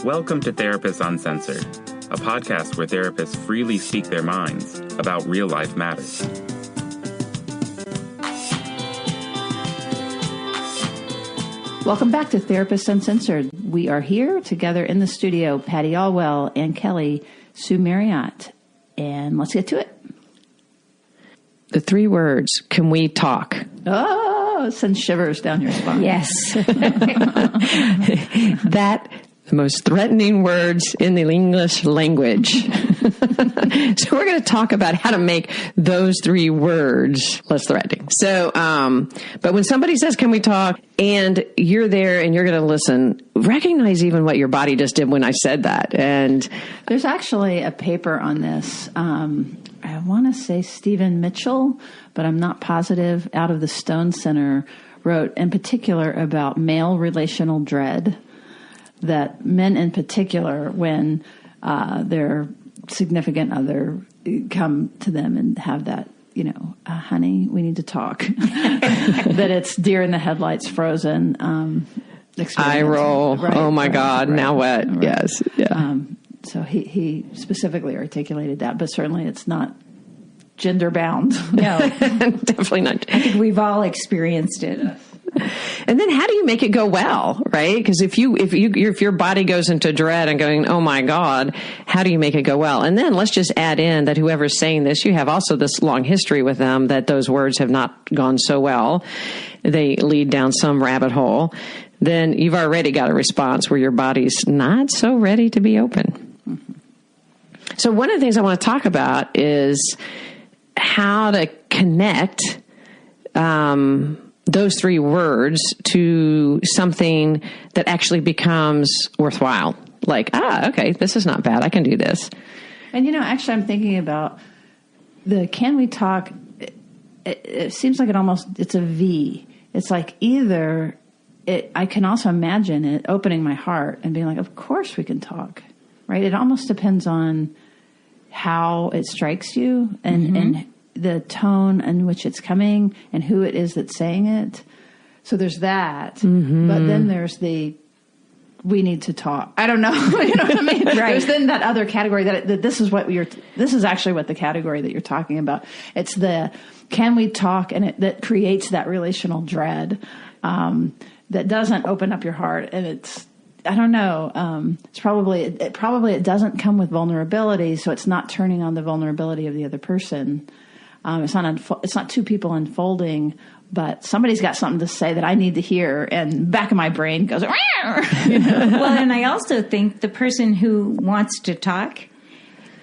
Welcome to Therapists Uncensored, a podcast where therapists freely speak their minds about real-life matters. Welcome back to Therapists Uncensored. We are here together in the studio, Patty Alwell and Kelly Sue Marriott. And let's get to it. The three words, can we talk? Oh, it sends shivers down your spine. Yes. That the most threatening words in the English language. So we're going to talk about how to make those three words less threatening. So, but when somebody says, can we talk? And you're there and you're going to listen, recognize even what your body just did when I said that. And there's actually a paper on this. I want to say Stephen Mitchell, but I'm not positive, out of the Stone Center, wrote in particular about male relational dread, that men in particular, when their significant other come to them and have that, honey, we need to talk, that it's deer in the headlights, frozen. Eye roll. Right, oh my God. Right, now what? Right. Yes. Yeah. So he specifically articulated that, but certainly it's not gender bound. No, definitely not. I think we've all experienced it. And then how do you make it go well, right? Because if your body goes into dread and going, oh my God, how do you make it go well? And then let's just add in that whoever's saying this, you have also this long history with them that those words have not gone so well. They lead down some rabbit hole. Then you've already got a response where your body's not so ready to be open. Mm-hmm. So one of the things I want to talk about is how to connect those three words to something that actually becomes worthwhile. Like, okay, this is not bad. I can do this. And, actually I'm thinking about the can we talk, it seems like it's a V. It's like either I can also imagine it opening my heart and being like, of course we can talk, right? It almost depends on how it strikes you and the tone in which it's coming and who it is that's saying it. So there's that. Mm-hmm. But then there's the, we need to talk. I don't know. You know what I mean? Right. There's then that other category that this is actually what the category that you're talking about. It's the, can we talk? And that creates that relational dread, that doesn't open up your heart. And it's, I don't know. It doesn't come with vulnerability. So it's not turning on the vulnerability of the other person. It's not two people unfolding, but somebody's got something to say that I need to hear, and back of my brain goes, Well, and I also think the person who wants to talk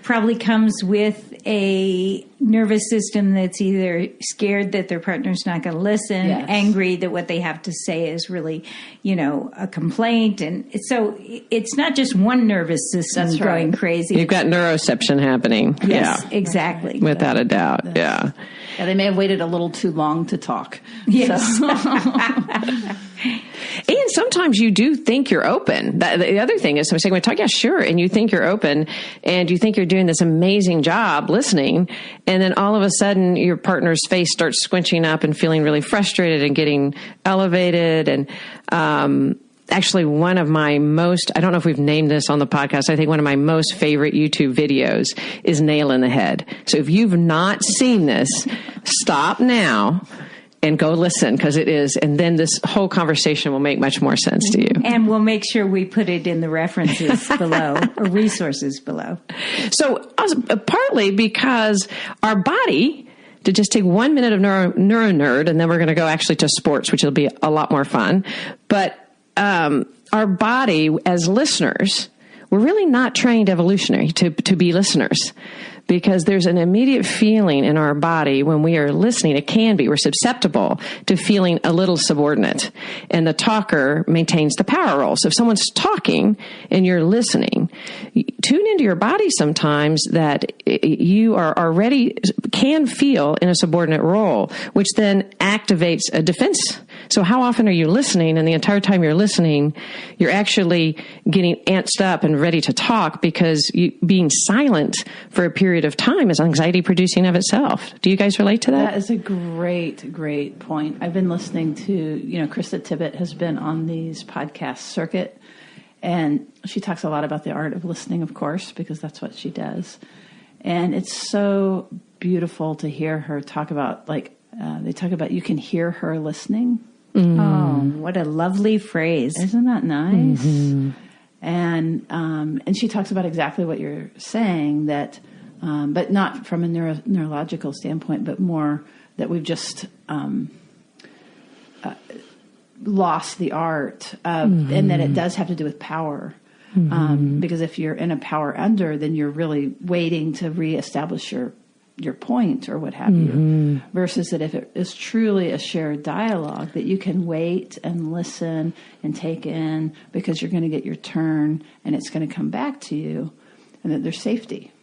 probably comes with a nervous system that's either scared that their partner's not going to listen, yes, angry that what they have to say is really, a complaint. And so it's not just one nervous system going crazy. You've got neuroception happening. Yes, yeah. Exactly. Without a doubt. Yeah. Yeah, they may have waited a little too long to talk. Yes. So. And sometimes you do think you're open. The other thing is, somebody saying, "We talk, yeah, sure," and you think you're open, and you think you're doing this amazing job listening, and then all of a sudden your partner's face starts squinching up and feeling really frustrated and getting elevated. And actually, one of my I don't know if we've named this on the podcast, I think one of my most favorite YouTube videos is Nail in the Head. So if you've not seen this, stop now and go listen, because it is. And then this whole conversation will make much more sense to you. And we'll make sure we put it in the references below or resources below. So partly because our body, to just take 1 minute of neuro nerd, and then we're going to go actually to sports, which will be a lot more fun. But our body as listeners, we're really not trained evolutionary to be listeners. Because there's an immediate feeling in our body when we are listening. It can be. We're susceptible to feeling a little subordinate. And the talker maintains the power role. So if someone's talking and you're listening, tune into your body sometimes that you are already can feel in a subordinate role, which then activates a defense. So how often are you listening? And the entire time you're listening, you're actually getting antsed up and ready to talk, because being silent for a period of time is anxiety producing of itself. Do you guys relate to that? That is a great point. I've been listening to, Krista Tippett has been on these podcast circuit, And she talks a lot about the art of listening, of course, because that's what she does. And it's so beautiful to hear her talk about, like, they talk about you can hear her listening. Oh, what a lovely phrase. Isn't that nice? Mm-hmm. And she talks about exactly what you're saying, that, but not from a neurological standpoint, but more that we've just lost the art of, and that it does have to do with power. Because if you're in a power under, then you're really waiting to reestablish your point or what have you, versus that if it is truly a shared dialogue, that you can wait and listen and take in, because you're going to get your turn and it's going to come back to you, and that there's safety.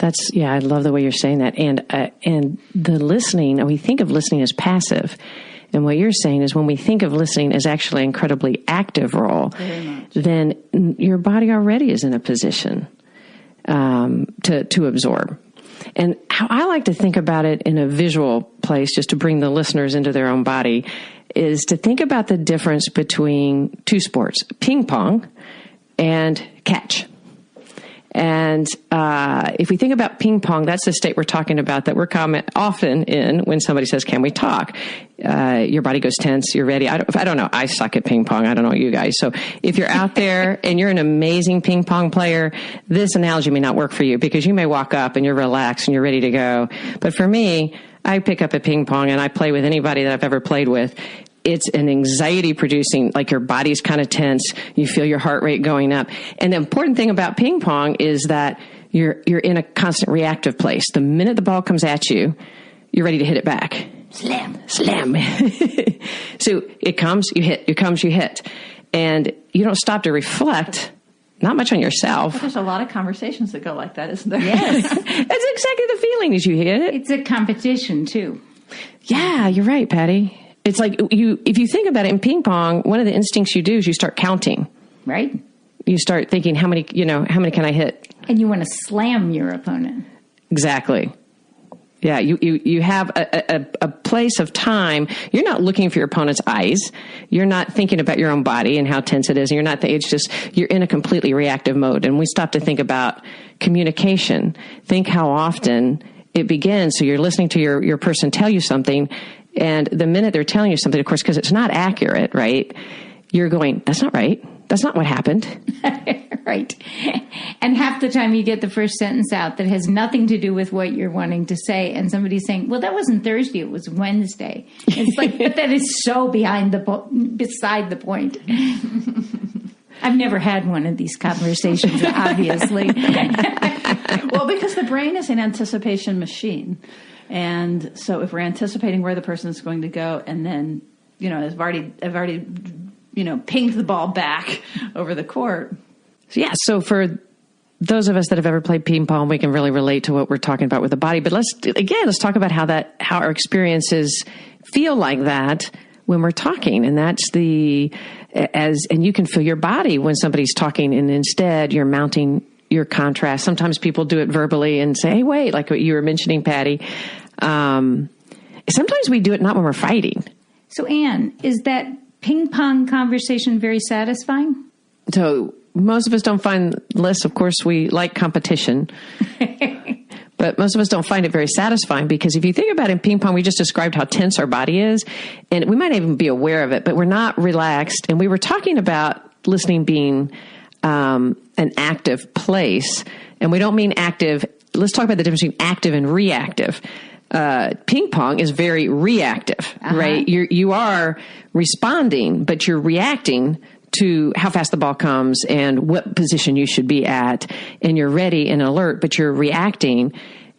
I love the way you're saying that. And the listening, we think of listening as passive. And what you're saying is when we think of listening as actually an incredibly active role, then your body already is in a position to absorb. And how I like to think about it in a visual place, just to bring the listeners into their own body, is to think about the difference between two sports, ping pong and catch. And if we think about ping pong, that's the state we're talking about, that we're often in when somebody says, can we talk? Your body goes tense. You're ready. I don't know. I suck at ping pong. I don't know you guys. So if you're out there and you're an amazing ping pong player, this analogy may not work for you, because you may walk up and you're relaxed and you're ready to go. But for me, I pick up a ping pong and I play with anybody that I've ever played with. It's an anxiety producing, like your body's kind of tense. You feel your heart rate going up. And the important thing about ping pong is that you're in a constant reactive place. The minute the ball comes at you, you're ready to hit it back. Slam. So it comes, you hit, it comes, you hit. And you don't stop to reflect, not much on yourself. But there's a lot of conversations that go like that, isn't there? Yes. That's exactly the feeling as you hit it. It's a competition too. Yeah, you're right, Patty. It's like if you think about it in ping pong, one of the instincts you do is you start counting. Right. You start thinking, how many can I hit? And you want to slam your opponent. Exactly. Yeah. You have a place of time. You're not looking for your opponent's eyes. You're not thinking about your own body and how tense it is. And it's just, you're in a completely reactive mode. And we stop to think about communication. Think how often it begins. So you're listening to your person tell you something. And the minute they're telling you something, of course, because it's not accurate, right? You're going, that's not right. That's not what happened. Right. And half the time you get the first sentence out that has nothing to do with what you're wanting to say. And somebody's saying, well, that wasn't Thursday. It was Wednesday. It's like, but that is so beside the point. I've never had one of these conversations, obviously. Well, because the brain is an anticipation machine. And so if we're anticipating where the person is going to go, and then, I've already pinged the ball back over the court. So for those of us that have ever played ping pong, we can really relate to what we're talking about with the body. But let's talk about how our experiences feel like that when we're talking. And that's and you can feel your body when somebody's talking, and instead you're mounting your contrast. Sometimes people do it verbally and say, hey, wait, like what you were mentioning, Patty. Sometimes we do it not when we're fighting. So, Anne, is that ping pong conversation very satisfying? So most of us don't find lists. Of course, we like competition, but most of us don't find it very satisfying, because if you think about it, in ping pong, we just described how tense our body is, and we might even be aware of it, but we're not relaxed. And we were talking about listening being an active place, and we don't mean active. Let's talk about the difference between active and reactive. Ping pong is very reactive, right? You are responding, but you're reacting to how fast the ball comes and what position you should be at, and you're ready and alert, but you're reacting,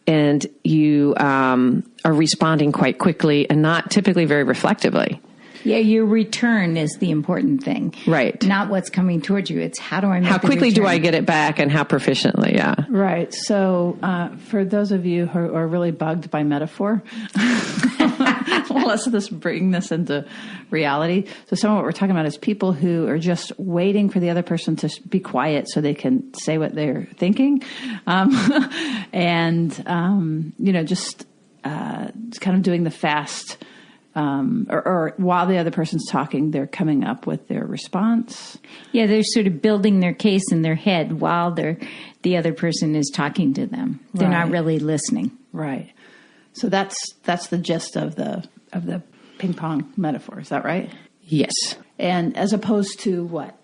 and you are responding quite quickly and not typically very reflectively. Yeah, your return is the important thing. Right. Not what's coming towards you. It's how do I make How quickly the return? do I get it back, and how proficiently, yeah. Right. So for those of you who are really bugged by metaphor, let's just bring this into reality. So some of what we're talking about is people who are just waiting for the other person to be quiet so they can say what they're thinking. Just kind of doing the fast or while the other person's talking, they're coming up with their response. Yeah, they're sort of building their case in their head while the other person is talking to them. They're not really listening. Right. So that's the gist of the ping pong metaphor. Is that right? Yes. And as opposed to what?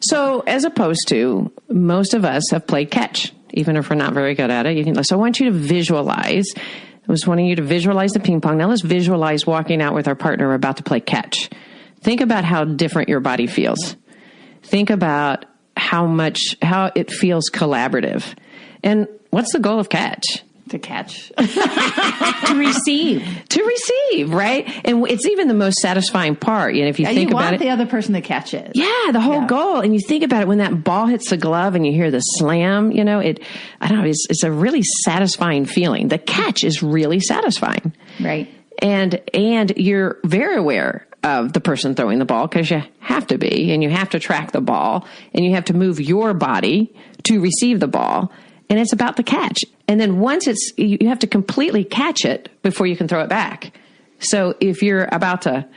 So as opposed to, most of us have played catch, even if we're not very good at it. So I want you to visualize. I was wanting you to visualize the ping pong. Now let's visualize walking out with our partner. We're about to play catch. Think about how different your body feels. Think about how it feels collaborative. And what's the goal of catch? To catch. To receive. To receive, right? And it's even the most satisfying part. If you think about it. You want the other person to catch it. Yeah, the whole goal. And you think about it, when that ball hits the glove and you hear the slam, I don't know, it's a really satisfying feeling. The catch is really satisfying. Right. And you're very aware of the person throwing the ball, because you have to be, and you have to track the ball, and you have to move your body to receive the ball. And it's about the catch. And then once you have to completely catch it before you can throw it back. So if you're about to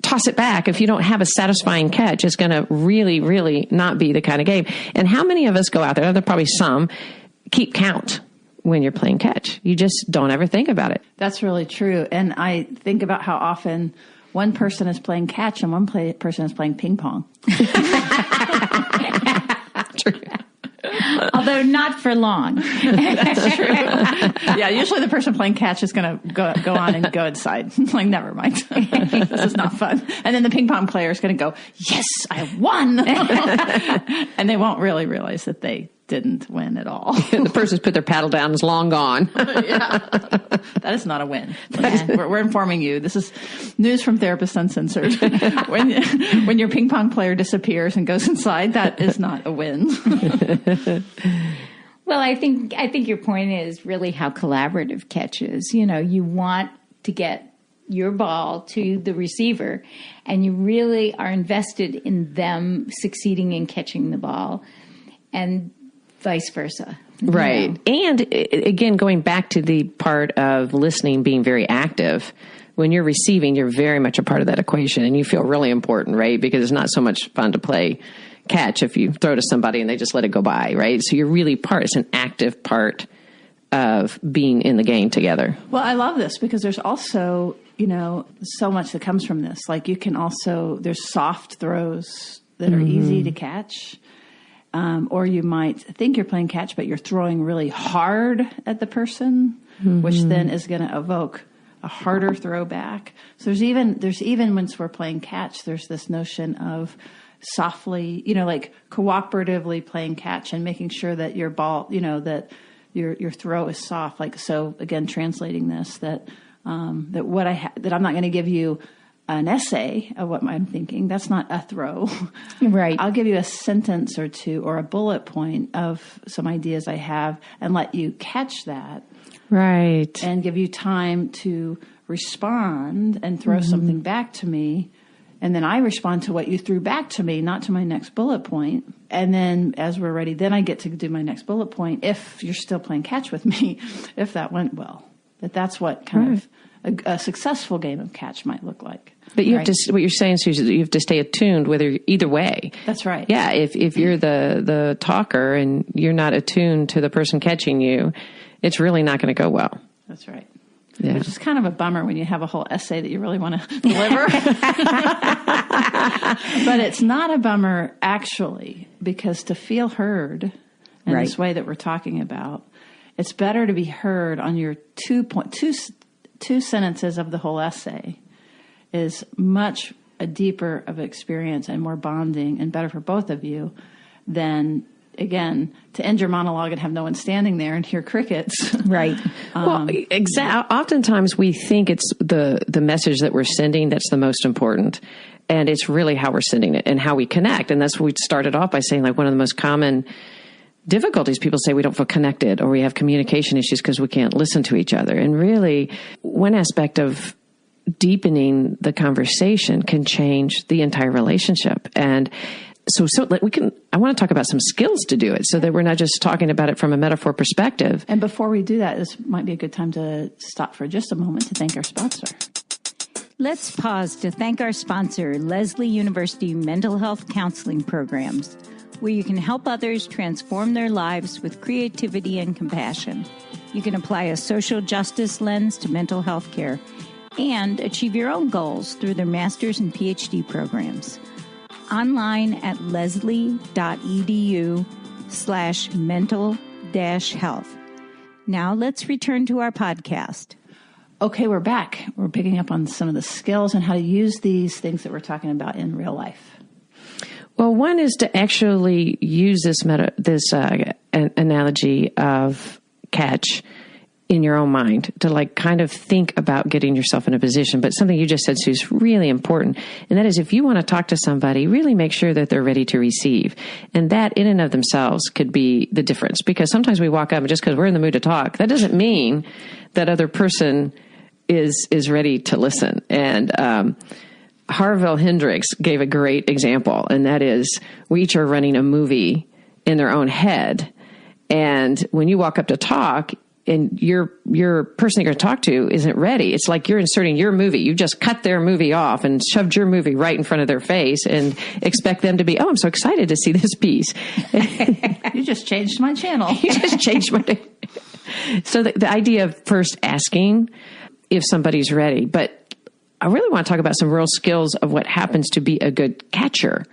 toss it back, if you don't have a satisfying catch, it's going to really, really not be the kind of game. And how many of us go out there, there are probably some, keep count when you're playing catch? You just don't ever think about it. That's really true. And I think about how often one person is playing catch and one person is playing ping pong. True. Although not for long. That's true. Yeah, usually the person playing catch is going to go on and go inside. Like, never mind. This is not fun. And then the ping pong player is going to go, yes, I won. And they won't really realize that they didn't win at all. The person's put their paddle down and is long gone. Yeah. That is not a win. We're informing you. This is news from Therapists Uncensored. When your ping pong player disappears and goes inside, that is not a win. Well, I think your point is really how collaborative catch is. You want to get your ball to the receiver, and you really are invested in them succeeding in catching the ball, and vice versa. Right. And again, going back to the part of listening being very active, when you're receiving, you're very much a part of that equation, and you feel really important, right? Because it's not so much fun to play catch if you throw to somebody and they just let it go by, right? So you're really it's an active part of being in the game together. Well, I love this because there's also, so much that comes from this. Like, you can also, there's soft throws that are easy to catch. Or you might think you're playing catch, but you're throwing really hard at the person, which then is going to evoke a harder throw back. So there's even once we're playing catch, there's this notion of softly, like cooperatively playing catch and making sure that your ball, that your throw is soft. Like, so again, translating this, that I'm not going to give you an essay of what I'm thinking. That's not a throw. Right. I'll give you a sentence or two or a bullet point of some ideas I have and let you catch that. Right. And give you time to respond and throw something back to me. And then I respond to what you threw back to me, not to my next bullet point. And then as we're ready, then I get to do my next bullet point if you're still playing catch with me, if that went well. That's what kind of a successful game of catch might look like. But you have to, what you're saying, Susan, you have to stay attuned either way. That's right. Yeah. If you're the talker and you're not attuned to the person catching you, it's really not going to go well. That's right. Yeah. Which is kind of a bummer when you have a whole essay that you really want to deliver. But it's not a bummer, actually, because to feel heard in this way that we're talking about, it's better to be heard on your two sentences of the whole essay is much a deeper of experience and more bonding and better for both of you than, again, to end your monologue and have no one standing there and hear crickets. Right. Well, oftentimes we think it's the message that we're sending that's the most important. And it's really how we're sending it and how we connect. And that's what we started off by saying, like, one of the most common difficulties, people say we don't feel connected or we have communication issues because we can't listen to each other. And really, one aspect of deepening the conversation can change the entire relationship. And so I want to talk about some skills to do it so that we're not just talking about it from a metaphor perspective. And before we do that, this might be a good time to stop for just a moment to thank our sponsor. Let's pause to thank our sponsor, Lesley University Mental Health Counseling Programs, where you can help others transform their lives with creativity and compassion. You can apply a social justice lens to mental health care and achieve your own goals through their master's and PhD programs. Online at leslie.edu/mental-health. Now let's return to our podcast. Okay, we're back. We're picking up on some of the skills and how to use these things that we're talking about in real life. Well, one is to actually use this analogy of catch in your own mind, to like kind of think about getting yourself in a position. But something you just said, Sue, is really important. And that is, if you want to talk to somebody, really make sure that they're ready to receive. And that in and of themselves could be the difference. Because sometimes we walk up and just because we're in the mood to talk, that doesn't mean that other person is ready to listen. And Harville Hendrix gave a great example, and that is, we each are running a movie in their own head. And when you walk up to talk, and your person that you're going to talk to isn't ready, it's like you're inserting your movie. You just cut their movie off and shoved your movie right in front of their face and expect them to be, oh, I'm so excited to see this piece. You just changed my channel. You just changed my... So the idea of first asking if somebody's ready. But I really want to talk about some real skills of what happens to be a good catcher.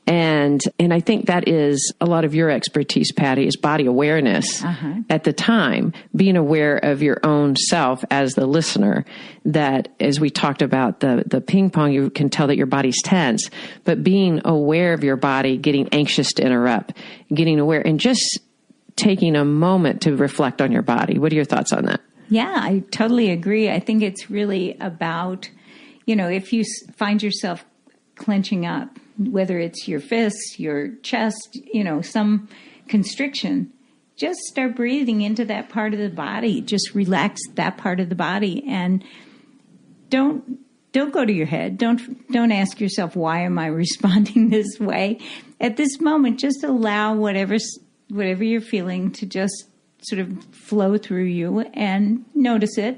And I think that is a lot of your expertise, Patty, is body awareness at the time, being aware of your own self as the listener. That, as we talked about the ping pong, you can tell that your body's tense, but being aware of your body, getting anxious to interrupt, getting aware, and just taking a moment to reflect on your body. What are your thoughts on that? Yeah, I totally agree. I think it's really about, if you find yourself clenching up, whether it's your fists, your chest, some constriction, just start breathing into that part of the body. Just relax that part of the body, and don't go to your head. Don't ask yourself, why am I responding this way? At this moment, just allow whatever you're feeling to just sort of flow through you, and notice it.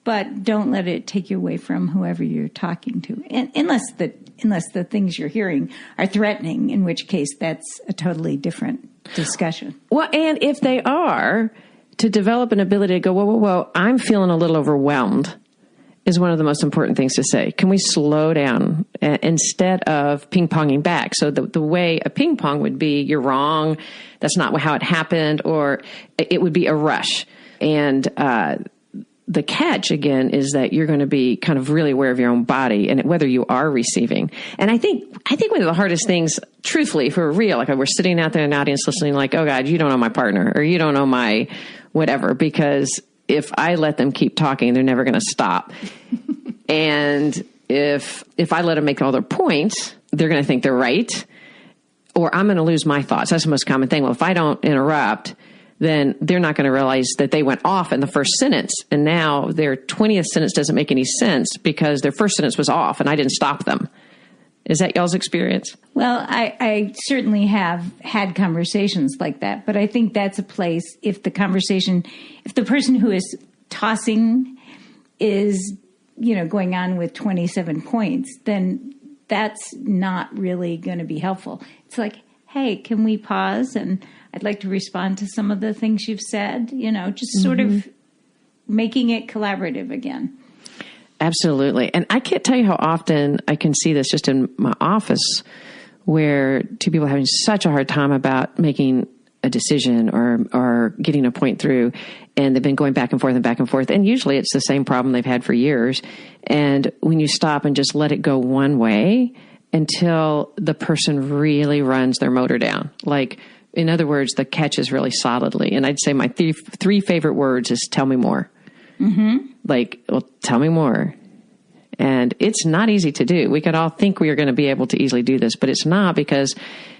But don't let it take you away from whoever you're talking to, unless the things you're hearing are threatening, in which case that's a totally different discussion. Well, and if they are, to develop an ability to go, whoa, I'm feeling a little overwhelmed, is one of the most important things to say. Can we slow down instead of ping-ponging back? So the way a ping-pong would be, you're wrong, that's not how it happened, or it would be a rush. And the catch, again, is that you're going to be kind of really aware of your own body and whether you are receiving. And I think one of the hardest things, truthfully, for real, like we're sitting out there in an audience listening like, oh God, you don't know my partner, or you don't know my whatever, because if I let them keep talking, they're never going to stop. And if I let them make all their points, they're going to think they're right, or I'm going to lose my thoughts. That's the most common thing. Well, if I don't interrupt, then they're not going to realize that they went off in the first sentence. And now their 20th sentence doesn't make any sense because their first sentence was off and I didn't stop them. Is that y'all's experience? Well, I certainly have had conversations like that, but I think that's a place, if the person who is tossing is, going on with 27 points, then that's not really going to be helpful. It's like, hey, can we pause? And I'd like to respond to some of the things you've said, just sort of making it collaborative again. Absolutely. And I can't tell you how often I can see this just in my office, where two people are having such a hard time about making a decision or getting a point through, and they've been going back and forth and back and forth. And usually it's the same problem they've had for years. And when you stop and just let it go one way until the person really runs their motor down, like, in other words, the catch is really solidly. And I'd say my three favorite words is tell me more. Like, well, tell me more. And it's not easy to do. We could all think we are going to be able to easily do this, but it's not, because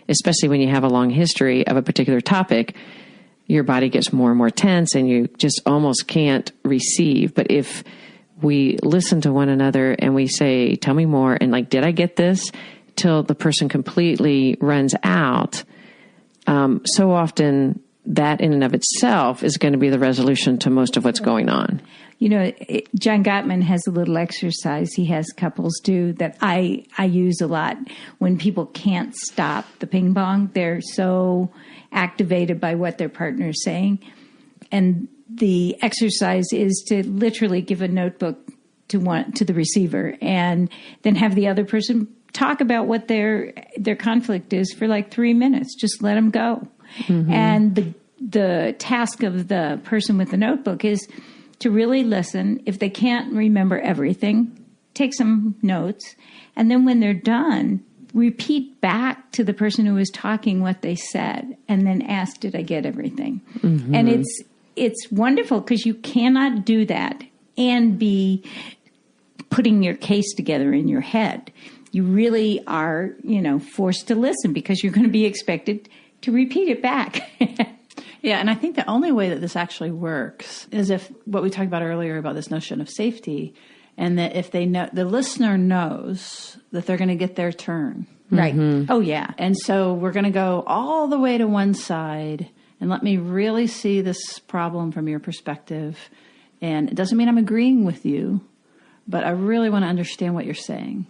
especially when you have a long history of a particular topic, your body gets more and more tense and you just almost can't receive. But if we listen to one another and we say, tell me more, and like, did I get this? Till the person completely runs out. So often that in and of itself is going to be the resolution to most of what's going on. You know, John Gottman has a little exercise he has couples do that I use a lot when people can't stop the ping pong. They're so activated by what their partner is saying. And the exercise is to literally give a notebook to the receiver and then have the other person talk about what their conflict is for like 3 minutes. Just let them go. Mm-hmm. And the task of the person with the notebook is to really listen. If they can't remember everything, take some notes. And then when they're done, repeat back to the person who was talking what they said and then ask, did I get everything? Mm-hmm. And it's wonderful because you cannot do that and be putting your case together in your head. You really are, forced to listen because you're going to be expected to repeat it back. Yeah, and I think the only way that this actually works is if what we talked about earlier about this notion of safety, and that if they know, the listener knows that they're going to get their turn. Right. Mm-hmm. Oh, yeah. And so we're going to go all the way to one side and let me really see this problem from your perspective. And it doesn't mean I'm agreeing with you, but I really want to understand what you're saying.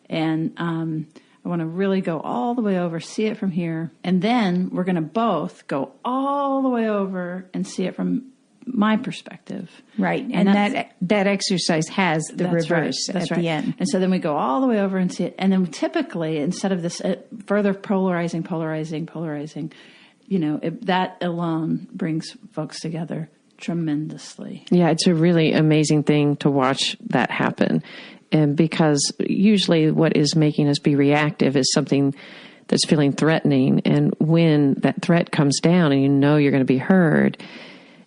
And I want to really go all the way over, see it from here. And then we're going to both go all the way over and see it from my perspective. Right. And that exercise has the reverse at the end. And so then we go all the way over and see it. And then typically, instead of this further polarizing, that alone brings folks together tremendously. Yeah, it's a really amazing thing to watch that happen. And because usually what is making us be reactive is something that's feeling threatening. And when that threat comes down and you're going to be heard,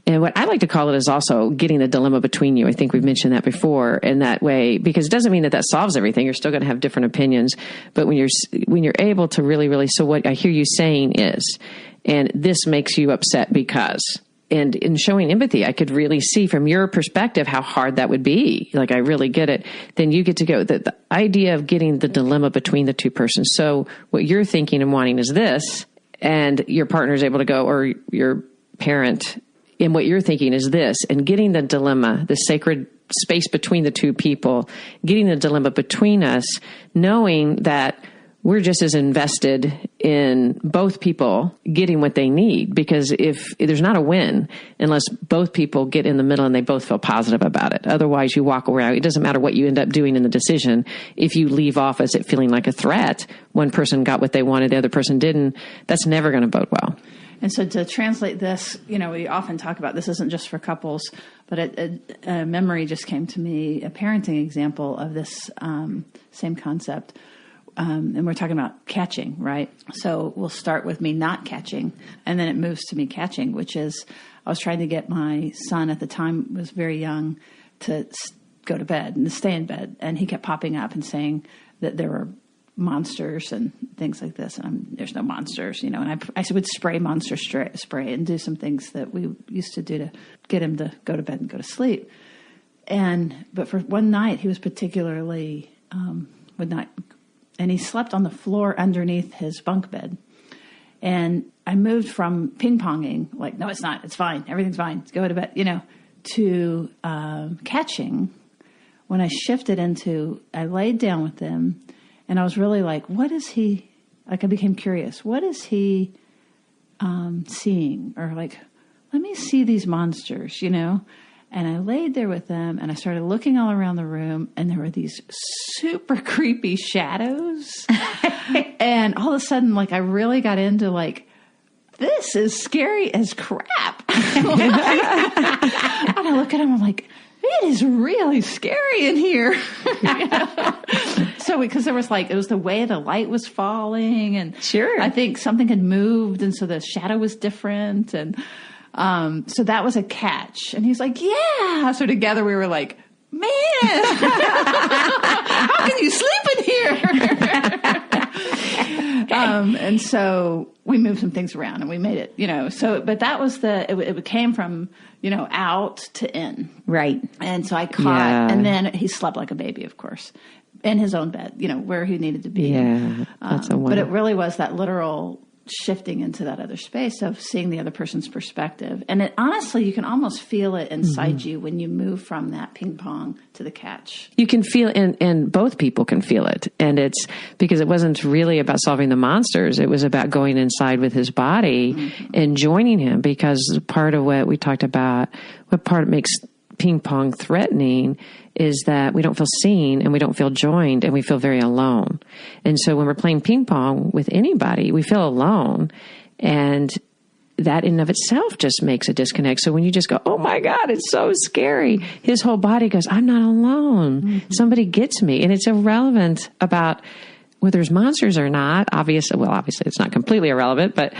and what I like to call it is also getting the dilemma between you. I think we've mentioned that before in that way, because it doesn't mean that solves everything. You're still going to have different opinions. But when you're able to really, so what I hear you saying is, and this makes you upset because... And in showing empathy, I could really see from your perspective how hard that would be. Like, I really get it. Then you get to go. The idea of getting the dilemma between the two persons. So what you're thinking and wanting is this, and your partner is able to go, or your parent, and what you're thinking is this, and getting the dilemma, the sacred space between the two people, getting the dilemma between us, knowing that we're just as invested in both people getting what they need, because if there's not a win unless both people get in the middle and they both feel positive about it. Otherwise, you walk around. It doesn't matter what you end up doing in the decision. If you leave office it feeling like a threat, one person got what they wanted, the other person didn't, that's never going to bode well. And so to translate this, we often talk about this isn't just for couples, but a memory just came to me, a parenting example of this same concept. And we're talking about catching, right? So we'll start with me not catching, and then it moves to me catching, which is I was trying to get my son at the time, was very young, to go to bed and to stay in bed. And he kept popping up and saying that there were monsters and things like this. And there's no monsters, and I would spray monster spray and do some things that we used to do to get him to go to bed and go to sleep. But for one night, he was particularly, would not. And he slept on the floor underneath his bunk bed. And I moved from ping-ponging, like, no, it's not. It's fine. Everything's fine. Let's go to bed, to catching. When I shifted I laid down with him, and I was really like, what is he, like I became curious. What is he seeing? Or like, let me see these monsters, And I laid there with them, and I started looking all around the room, and there were these super creepy shadows. And all of a sudden, like, I really got into, like, this is scary as crap. And I look at him, I'm like, it is really scary in here. So, because there was it was the way the light was falling, and sure, I think something had moved, and so the shadow was different, and so that was a catch. And he's like, yeah. So together we were like, man, how can you sleep in here? And so we moved some things around and we made it, but that was it came from, out to in. Right. And so I caught, and then he slept like a baby, of course, in his own bed, where he needed to be. Yeah. That's a wonderful. But it really was that literal shifting into that other space of seeing the other person's perspective. And it, honestly, you can almost feel it inside you when you move from that ping pong to the catch. You can feel, and both people can feel it. And it's because it wasn't really about solving the monsters. It was about going inside with his body and joining him, because part of what we talked about, what part makes ping pong threatening is that we don't feel seen and we don't feel joined and we feel very alone. And so when we're playing ping pong with anybody, we feel alone, and that in and of itself just makes a disconnect. So when you just go, oh my God, it's so scary, his whole body goes, I'm not alone. Somebody gets me. And it's irrelevant about whether there's monsters or not. Obviously it's not completely irrelevant, but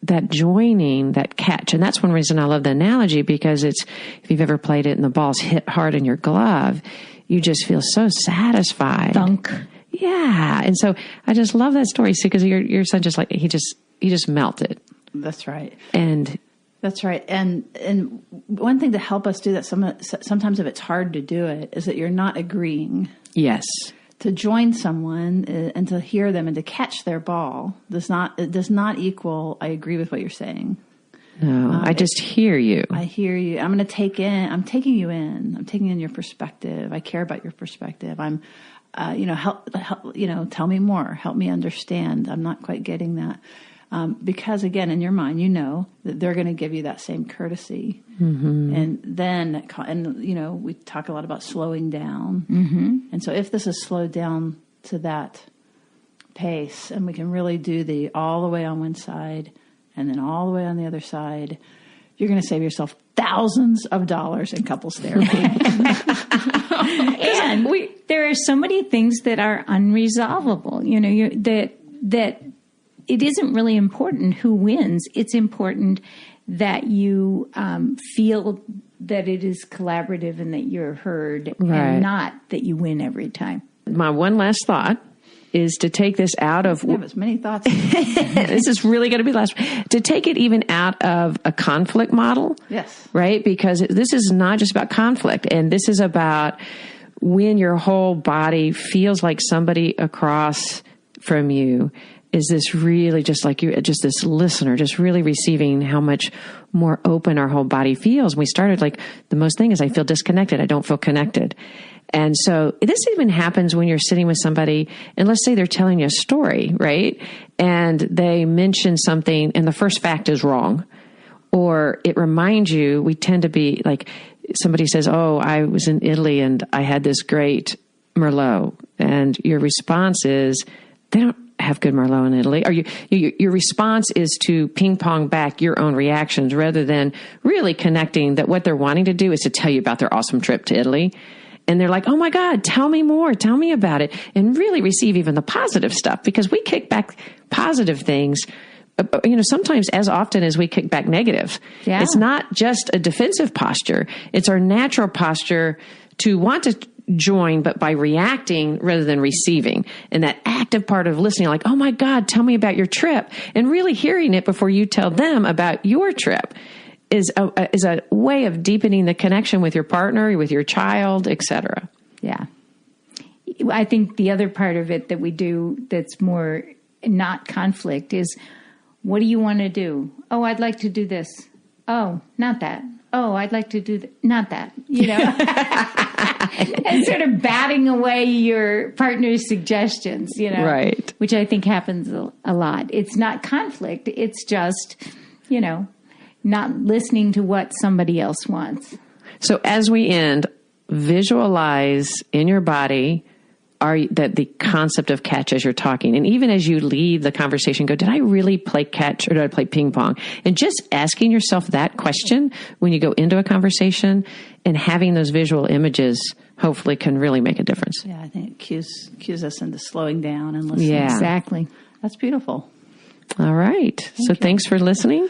that joining, that catch. And that's one reason I love the analogy, because it's, if you've ever played it and the ball's hit hard in your glove, you just feel so satisfied. Thunk. Yeah. And so I just love that story, because your son just like, he just melted. That's right. And that's right. And one thing to help us do that, sometimes if it's hard to do it, is that you're not agreeing. yes. To join someone and to hear them and to catch their ball does not equal I agree with what you're saying. No, I just hear you. I hear you. I'm taking you in. I'm taking in your perspective. I care about your perspective. I'm, help, tell me more. Help me understand. I'm not quite getting that. Because again, in your mind, you know that they're going to give you that same courtesy. And then, we talk a lot about slowing down. And so if this is slowed down to that pace, and we can really do all the way on one side and then all the way on the other side, you're going to save yourself thousands of dollars in couples therapy. And there are so many things that are unresolvable, that it isn't really important who wins. It's important that you feel that it is collaborative and that you're heard, and not that you win every time. My one last thought is to take this out of... I have as many thoughts. This is really going to be the last. To take it even out of a conflict model. Yes. Right? Because this is not just about conflict. And this is about when your whole body feels like somebody across from you is this really just like you, just this listener, just really receiving how much more open our whole body feels. We started like the most thing is I feel disconnected. I don't feel connected. And so this even happens when you're sitting with somebody and let's say they're telling you a story, right? And they mention something and the first fact is wrong. Or it reminds you, we tend to be like somebody says, oh, I was in Italy and I had this great Merlot. And your response is, they don't have good Merlot in Italy. Or your response is to ping pong back your own reactions rather than really connecting that what they're wanting to do is to tell you about their awesome trip to Italy. And they're like, oh my God, tell me more. Tell me about it. And really receive even the positive stuff because we kick back positive things, sometimes as often as we kick back negative. Yeah. It's not just a defensive posture. It's our natural posture to want to join, but by reacting rather than receiving. And that active part of listening, like, oh my God, tell me about your trip, and really hearing it before you tell them about your trip is a way of deepening the connection with your partner, with your child, etc. Yeah. I think the other part of it that we do that's more not conflict is, what do you want to do? Oh, I'd like to do this. Oh, not that. Oh, I'd like to do not that, and sort of batting away your partner's suggestions, Right. Which I think happens a lot. It's not conflict. It's just, not listening to what somebody else wants. So as we end, visualize in your body that the concept of catch as you're talking. And even as you leave the conversation, go, did I really play catch or did I play ping pong? And just asking yourself that question when you go into a conversation and having those visual images hopefully can really make a difference. Yeah, I think it cues us into slowing down and listening. Yeah. Exactly. That's beautiful. All right. Thanks for listening.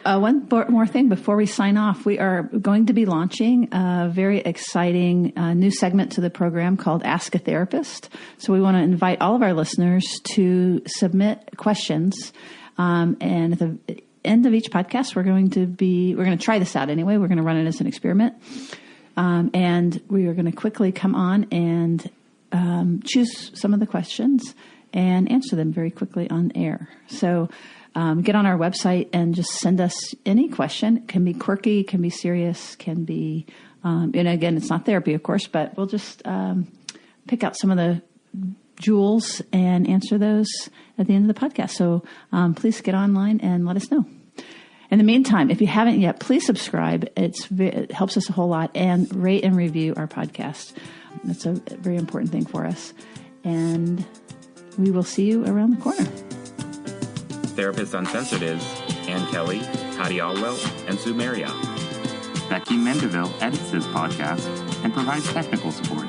One more thing before we sign off. We are going to be launching a very exciting new segment to the program called Ask a Therapist. So we want to invite all of our listeners to submit questions. And at the end of each podcast, we're going to try this out anyway. We're going to run it as an experiment. And we are going to quickly come on and choose some of the questions and answer them very quickly on air. So get on our website and just send us any question. It can be quirky, can be serious, can be, and again, it's not therapy, of course, but we'll just pick out some of the jewels and answer those at the end of the podcast. So please get online and let us know. In the meantime, if you haven't yet, please subscribe. It helps us a whole lot, and rate and review our podcast. That's a very important thing for us. And we will see you around the corner. Therapist Uncensored is Ann Kelly, Hattie Alwell, and Sue Marriott. Becky Mendeville edits this podcast and provides technical support.